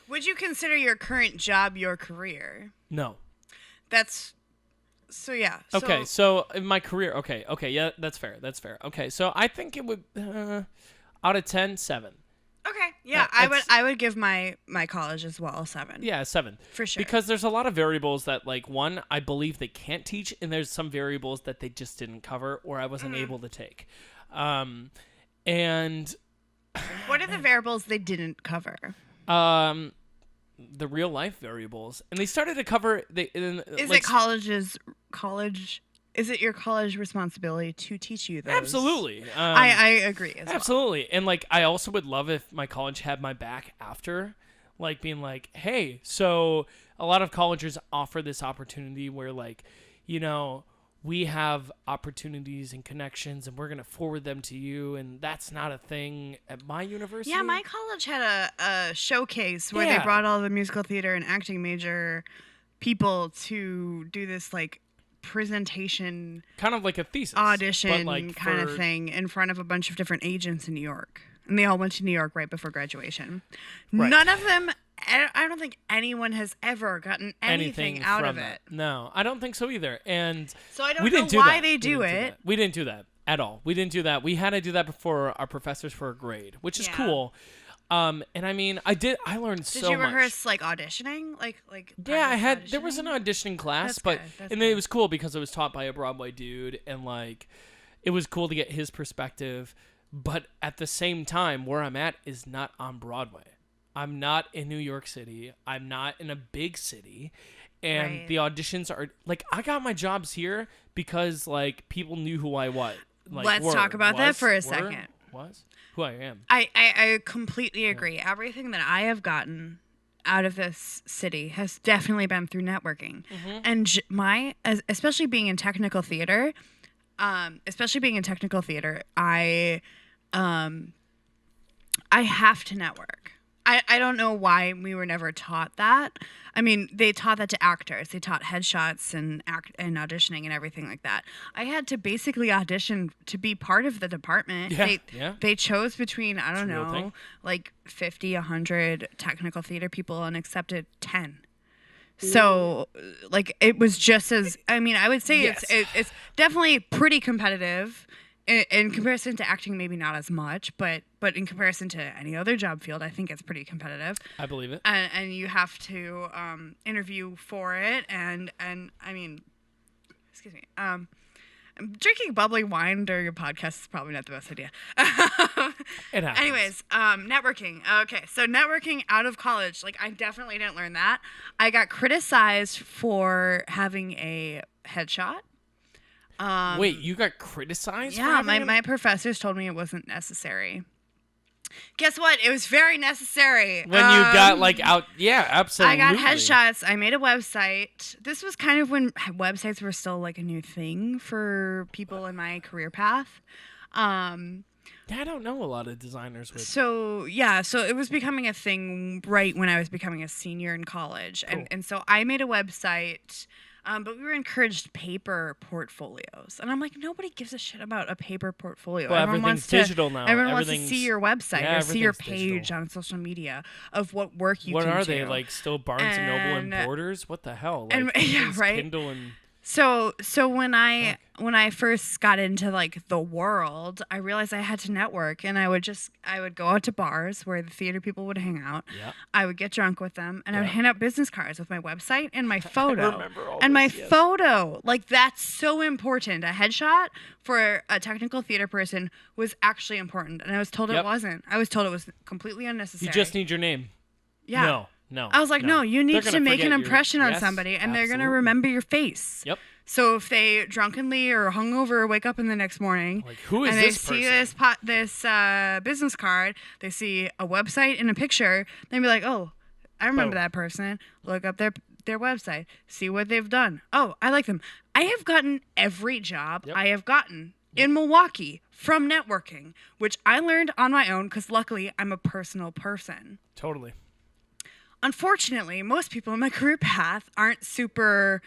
Would you consider your current job your career? No. That's so yeah. Okay, so in my career, okay, yeah, that's fair. Okay, so I think it would out of 10, 7. Okay, yeah, I would give my college as well 7. Yeah, 7 for sure. Because there's a lot of variables that, like, one, I believe they can't teach, and there's some variables that they just didn't cover or I wasn't able to take. And what are the variables they didn't cover? The real life variables, and they started to cover. Is it college? Is it your college responsibility to teach you those? Absolutely. I agree. Absolutely, and like I also would love if my college had my back after, like being like, hey, so a lot of colleges offer this opportunity where, like, you know, we have opportunities and connections and we're going to forward them to you. And that's not a thing at my university. Yeah, my college had a showcase where they brought all the musical theater and acting major people to do this, like, presentation. Kind of like a thesis. Audition kind of thing in front of a bunch of different agents in New York. And they all went to New York right before graduation. Right. None of them... I don't think anyone has ever gotten anything out of it. No, I don't think so either. And so I don't know why they do it. We didn't do that at all. We didn't do that. We had to do that before our professors for a grade, which is cool. And I mean, I learned so much. Did you rehearse like auditioning? Like yeah, there was an auditioning class, but it was cool because it was taught by a Broadway dude, and like it was cool to get his perspective. But at the same time, where I'm at is not on Broadway. I'm not in New York City. I'm not in a big city. And the auditions are like, I got my jobs here because like people knew who I was. Like, let's talk about that for a second. Who I am. I completely agree. Yeah. Everything that I have gotten out of this city has definitely been through networking. Mm-hmm. And especially being in technical theater, I have to network. I don't know why we were never taught that. I mean, they taught that to actors. They taught headshots and auditioning and everything like that. I had to basically audition to be part of the department. They chose between, I don't know, like 50, 100 technical theater people and accepted 10. So, like, it was just as, I mean, I would say it's definitely pretty competitive. In comparison to acting, maybe not as much, but in comparison to any other job field, I think it's pretty competitive. I believe it. And you have to interview for it, and I mean, excuse me. Drinking bubbly wine during a podcast is probably not the best idea. It happens. Anyways, networking. Okay, so networking out of college, like I definitely didn't learn that. I got criticized for having a headshot. Wait, you got criticized? Yeah, my professors told me it wasn't necessary. Guess what? It was very necessary. When you got like out, yeah, absolutely. I got headshots. I made a website. This was kind of when websites were still like a new thing for people in my career path. Yeah, I don't know a lot of designers with. So it was becoming a thing right when I was becoming a senior in college, cool. and so I made a website. But we were encouraged paper portfolios. And I'm like, nobody gives a shit about a paper portfolio. Well, everything's digital now. Everyone wants to see your website or see your page digital. On social media of what work you do. What are they, like still Barnes & Noble and Borders? What the hell? Like, yeah, right? Kindle and... So when I first got into like the world, I realized I had to network, and I would go out to bars where the theater people would hang out. Yeah. I would get drunk with them, and I would hand out business cards with my website and my photo. I remember all and this, my yes. photo, like that's so important. A headshot for a technical theater person was actually important, and I was told it wasn't. I was told it was completely unnecessary. You just need your name. Yeah. No. I was like, no, you need to make an impression on somebody, and they're going to remember your face. Yep. So if they drunkenly or hungover wake up in the next morning, like, who is and this they person? see this business card, they see a website and a picture, they'd be like, oh, I remember that person. Look up their website, see what they've done. Oh, I like them. I have gotten every job I have gotten in Milwaukee from networking, which I learned on my own because luckily I'm a personal person. Totally. Unfortunately, most people in my career path aren't super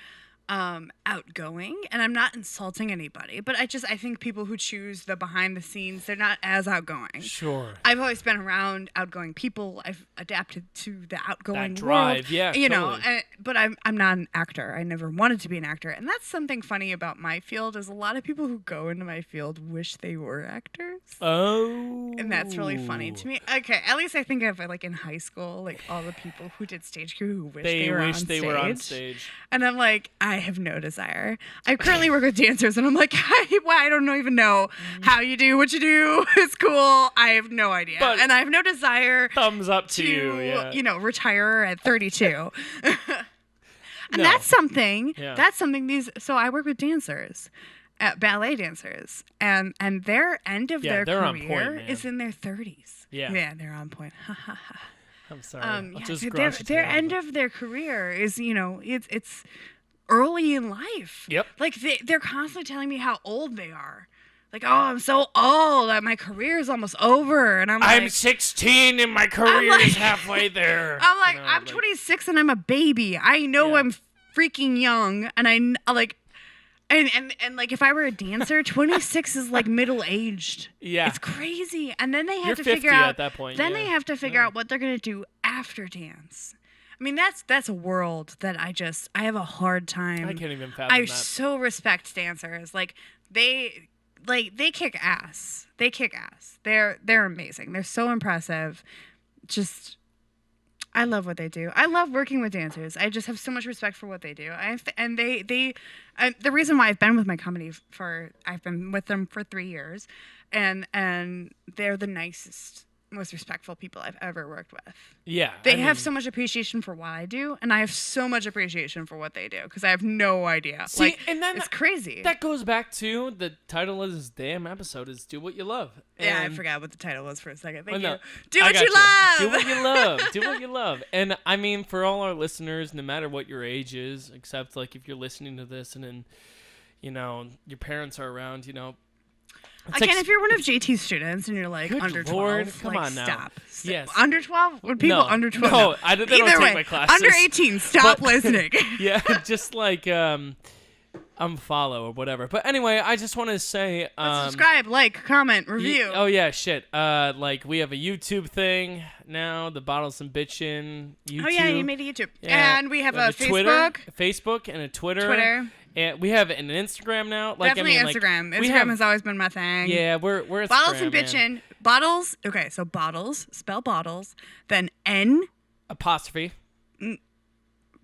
outgoing, and I'm not insulting anybody, but I think people who choose the behind the scenes, they're not as outgoing. Sure. I've always been around outgoing people. I've adapted to the outgoing That drive, world, yeah, you totally. know. But I'm not an actor. I never wanted to be an actor, and that's something funny about my field. Is a lot of people who go into my field wish they were actors. Oh. And that's really funny to me. Okay, at least I think of like in high school, like all the people who did stage crew who wish they were on stage. And I'm like, I have no desire. I currently work with dancers, and I'm like, I don't even know how you do what you do. It's cool. I have no idea, and I have no desire. Thumbs up to you. Yeah. You know, retire at 32. And that's something. Yeah. That's something. So I work with dancers. Ballet dancers, and their end of their career is in their 30s. Yeah, they're on point. I'm sorry. Their end of their career is, you know, it's early in life. Yep. Like they're constantly telling me how old they are. Like, oh, I'm so old that my career is almost over, and I'm 16 and my career is halfway there. I'm like, I'm 26 and I'm a baby. I know I'm freaking young, and I like. And like if I were a dancer, 26 is like middle aged. Yeah. It's crazy. And then they have to 50 figure out at that point. Then they have to figure out what they're gonna do after dance. I mean, that's a world that I have a hard time. I can't even fathom that. I so respect dancers. Like they kick ass. They kick ass. They're amazing. They're so impressive. Just I love what they do. I love working with dancers. I just have so much respect for what they do. And the reason why I've been with my company I've been with them for 3 years, and they're the nicest, most respectful people I've ever worked with. Yeah. They have so much appreciation for what I do, and I have so much appreciation for what they do because I have no idea. See, and then it's crazy. That goes back to the title of this damn episode is Do What You Love. Yeah, I forgot what the title was for a second. Thank you. No, do what you love. Do what you love. Do what you love. And I mean, for all our listeners, no matter what your age is, except like if you're listening to this and then, you know, your parents are around, you know. Again, if you're one of JT's students and you're like under 12, Lord, come like, on now. Stop. Yes. Under 12? When people under 12? No, I don't take my classes. Under 18, stop listening. Yeah, just like unfollow or whatever. But anyway, I just want to say subscribe, like, comment, review. Oh yeah, shit. Like we have a YouTube thing now, the Bottles and Bitchin' YouTube. Oh yeah, you made a YouTube. Yeah. And we have a Facebook and a Twitter. And we have an Instagram now. Like, Definitely Instagram. Instagram has always been my thing. Yeah, we're Instagram, Bottles and Bitchin'. Bottles. Okay, so bottles. Spell bottles. Then N. Apostrophe.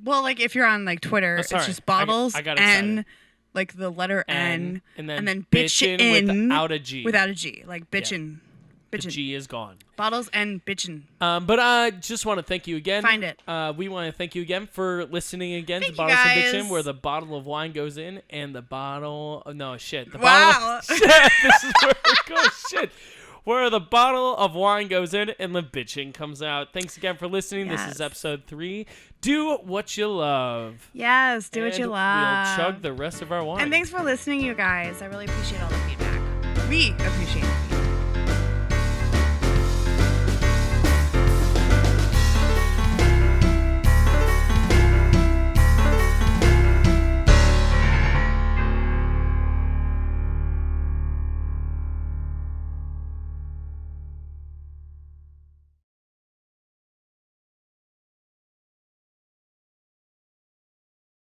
Well, like if you're on like Twitter, it's just bottles. I got N. Like the letter N. And then bitchin' without a G. Without a G. Like bitchin'. Yeah. The G is gone. Bottles and Bitchin'. But I just want to thank you again. Find it. We want to thank you again for listening again to Thank Bottles you and guys. Bitchin', where the bottle of wine goes in and the bottle. Oh, no, shit. The Wow. bottle. Shit, this is where it goes. Shit. Where the bottle of wine goes in and the bitching comes out. Thanks again for listening. Yes. This is episode 3. Do what you love. Yes, do what you love. We'll chug the rest of our wine. And thanks for listening, you guys. I really appreciate all the feedback. We appreciate it.